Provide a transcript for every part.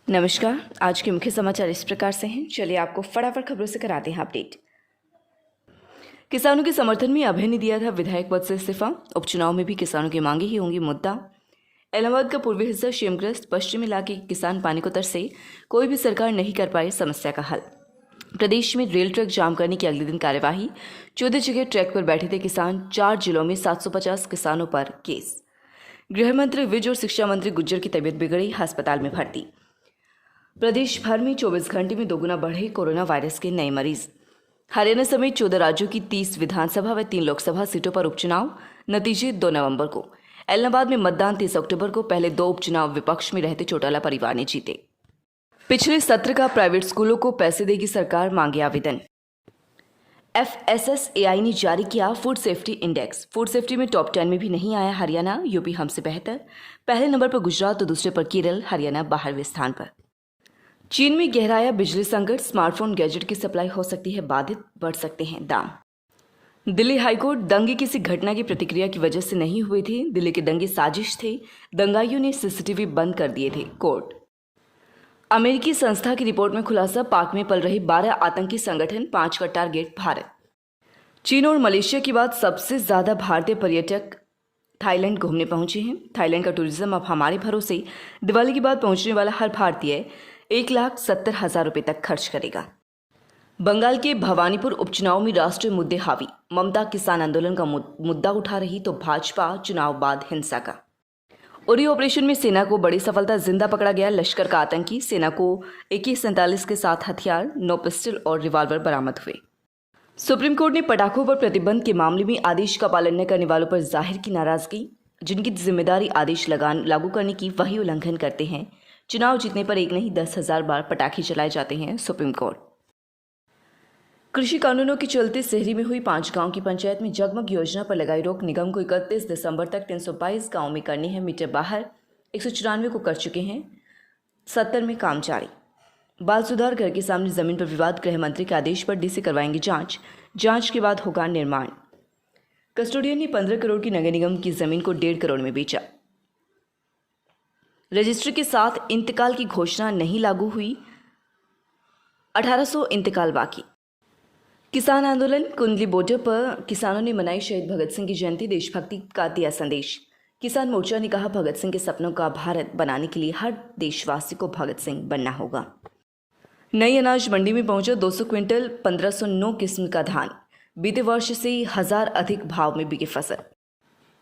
नमस्कार। आज के मुख्य समाचार इस प्रकार से हैं। चलिए आपको फटाफट खबरों से कराते हैं अपडेट। किसानों के समर्थन में अभय ने दिया था विधायक पद से इस्तीफा। उपचुनाव में भी किसानों की मांगे ही होंगी मुद्दा। इलाहाबाद का पूर्वी हिस्सा क्षेमग्रस्त, पश्चिमी इलाके के किसान पानी को तरसे, कोई भी सरकार नहीं कर पाई समस्या का हल। प्रदेश में रेल ट्रैक जाम करने की अगले दिन कार्यवाही। 14 जगह ट्रैक पर बैठे थे किसान। 4 जिलों में 750 किसानों पर केस। गृह मंत्री विज और शिक्षा मंत्री गुज्जर की तबीयत बिगड़ी, अस्पताल में भर्ती। प्रदेश भर में 24 घंटे में 2 गुना बढ़े कोरोना वायरस के नए मरीज। हरियाणा समेत 14 राज्यों की 30 विधानसभा व 3 लोकसभा सीटों पर उपचुनाव। नतीजे 2 नवंबर को। इलाहाबाद में मतदान 30 अक्टूबर को। पहले 2 उपचुनाव विपक्ष में रहते चौटाला परिवार ने जीते। पिछले सत्र का प्राइवेट स्कूलों को पैसे देगी सरकार, मांगे आवेदन। FSSAI ने जारी किया food safety index. Food safety में टॉप 10 में भी नहीं आया हरियाणा। यूपी हमसे बेहतर। पहले नंबर पर गुजरात तो दूसरे पर केरल। हरियाणा 12वें स्थान पर। चीन में गहराया बिजली संकट। स्मार्टफोन गैजेट की सप्लाई हो सकती है बाधित, बढ़ सकते हैं दाम। दिल्ली हाईकोर्ट दंगे किसी घटना की प्रतिक्रिया की वजह से नहीं हुए थे। दिल्ली के दंगे साजिश थे। दंगाइयों ने CCTV बंद कर दिए थे। कोर्ट। अमेरिकी संस्था की रिपोर्ट में खुलासा, पाक में पल रही 12 आतंकी संगठन, 5 का टारगेट भारत। चीन और मलेशिया के बाद सबसे ज्यादा भारतीय पर्यटक थाईलैंड घूमने पहुंचे हैं। थाईलैंड का टूरिज्म अब हमारे भरोसे। दिवाली के बाद पहुंचने वाला हर भारतीय 1,70,000 रुपये तक खर्च करेगा। बंगाल के भवानीपुर उपचुनाव में राष्ट्रीय मुद्दे हावी। ममता किसान आंदोलन का मुद्दा उठा रही तो भाजपा चुनाव बाद हिंसा का। उरी ऑपरेशन में सेना को बड़ी सफलता, जिंदा पकड़ा गया लश्कर का आतंकी। सेना को AK-47 के साथ हथियार, 9 पिस्टल और रिवॉल्वर बरामद हुए। सुप्रीम कोर्ट ने पटाखों पर प्रतिबंध के मामले में आदेश का पालन न करने वालों पर जाहिर की नाराजगी। जिनकी जिम्मेदारी आदेश लागू करने की, वही उल्लंघन करते हैं। चुनाव जीतने पर एक नहीं 10,000 बार पटाखे चलाए जाते हैं, सुप्रीम कोर्ट। कृषि कानूनों के चलते शहरी में हुई 5 गांव की पंचायत में जगमग योजना पर लगाई रोक। निगम को 31 दिसंबर तक 322 गांव में करने हैं मीटर बाहर। 194 को कर चुके हैं, 70 में काम जारी। बाल सुधार घर के सामने जमीन पर विवाद। गृह मंत्री के आदेश पर DC करवाएंगे जांच के बाद होगा निर्माण। कस्टोडियन ने 15 करोड़ की नगर निगम की जमीन को 1.5 करोड़ में बेचा। रजिस्ट्री के साथ इंतकाल की घोषणा नहीं लागू हुई। 1800 इंतकाल बाकी। किसान आंदोलन। कुंडली बॉर्डर पर किसानों ने मनाई शहीद भगत सिंह की जयंती। देशभक्ति का दिया संदेश। किसान मोर्चा ने कहा, भगत सिंह के सपनों का भारत बनाने के लिए हर देशवासी को भगत सिंह बनना होगा। नई अनाज मंडी में पहुंचा 200 क्विंटल 1509 किस्म का धान। बीते वर्ष से 1000 अधिक भाव में बिके फसल।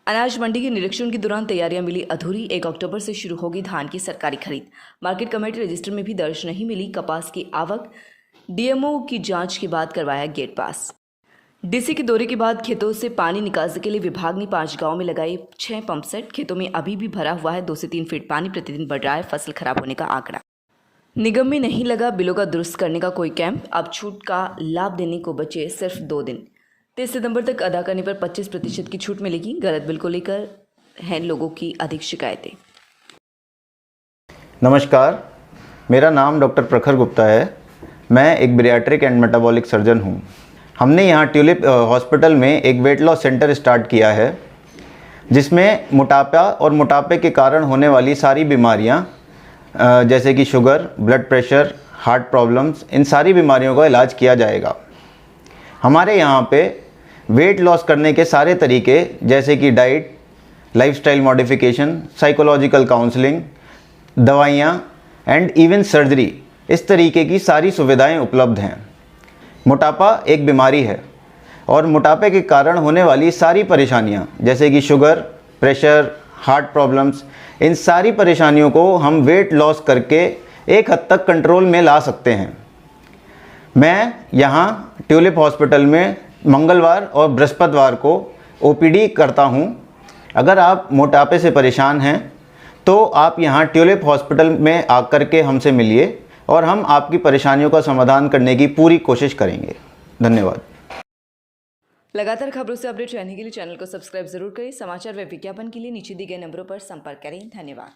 अनाज मंडी के निरीक्षण के दौरान तैयारियां मिली अधूरी। 1 अक्टूबर से शुरू होगी धान की सरकारी खरीद। मार्केट कमेटी रजिस्टर में भी दर्ज नहीं मिली कपास की आवक। DMO की जांच के बाद करवाया गेट पास। DC के दौरे के बाद खेतों से पानी निकासी के लिए विभाग ने 5 गांव में लगाए 6 पंप सेट। खेतों में अभी भी भरा हुआ है 2 से 3 फीट पानी। प्रतिदिन बढ़ रहा है फसल खराब होने का आंकड़ा। निगम में नहीं लगा बिलों का दुरुस्त करने का कोई कैंप। अब छूट का लाभ देने को बचे सिर्फ 2 दिन। 23 सितंबर तक अदा करने पर 25% की छूट मिलेगी। गलत बिल को लेकर हैं लोगों की अधिक शिकायतें। नमस्कार, मेरा नाम डॉक्टर प्रखर गुप्ता है। मैं एक बैरिएट्रिक एंड मेटाबॉलिक सर्जन हूँ। हमने यहाँ ट्यूलिप हॉस्पिटल में एक वेट लॉस सेंटर स्टार्ट किया है, जिसमें मोटापा और मोटापे के कारण होने वाली सारी बीमारियाँ जैसे कि sugar, blood pressure, heart problems, इन सारी बीमारियों का इलाज किया जाएगा। हमारे यहाँ पे वेट लॉस करने के सारे तरीके जैसे कि diet, lifestyle modification, psychological counselling, दवाइयाँ एंड इवन सर्जरी, इस तरीके की सारी सुविधाएं उपलब्ध हैं। मोटापा एक बीमारी है और मोटापे के कारण होने वाली सारी परेशानियां जैसे कि शुगर, प्रेशर, हार्ट प्रॉब्लम्स, इन सारी परेशानियों को हम वेट लॉस करके एक हद तक कंट्रोल में ला सकते हैं। मैं यहाँ ट्यूलिप हॉस्पिटल में मंगलवार और बृहस्पतिवार को OPD करता हूँ। अगर आप मोटापे से परेशान हैं तो आप यहाँ ट्यूलिप हॉस्पिटल में आकर के हमसे मिलिए और हम आपकी परेशानियों का समाधान करने की पूरी कोशिश करेंगे। धन्यवाद। लगातार खबरों से अपडेट रहने के लिए चैनल को सब्सक्राइब जरूर करें। समाचार व विज्ञापन के लिए नीचे दिए गए नंबरों पर संपर्क करें। धन्यवाद।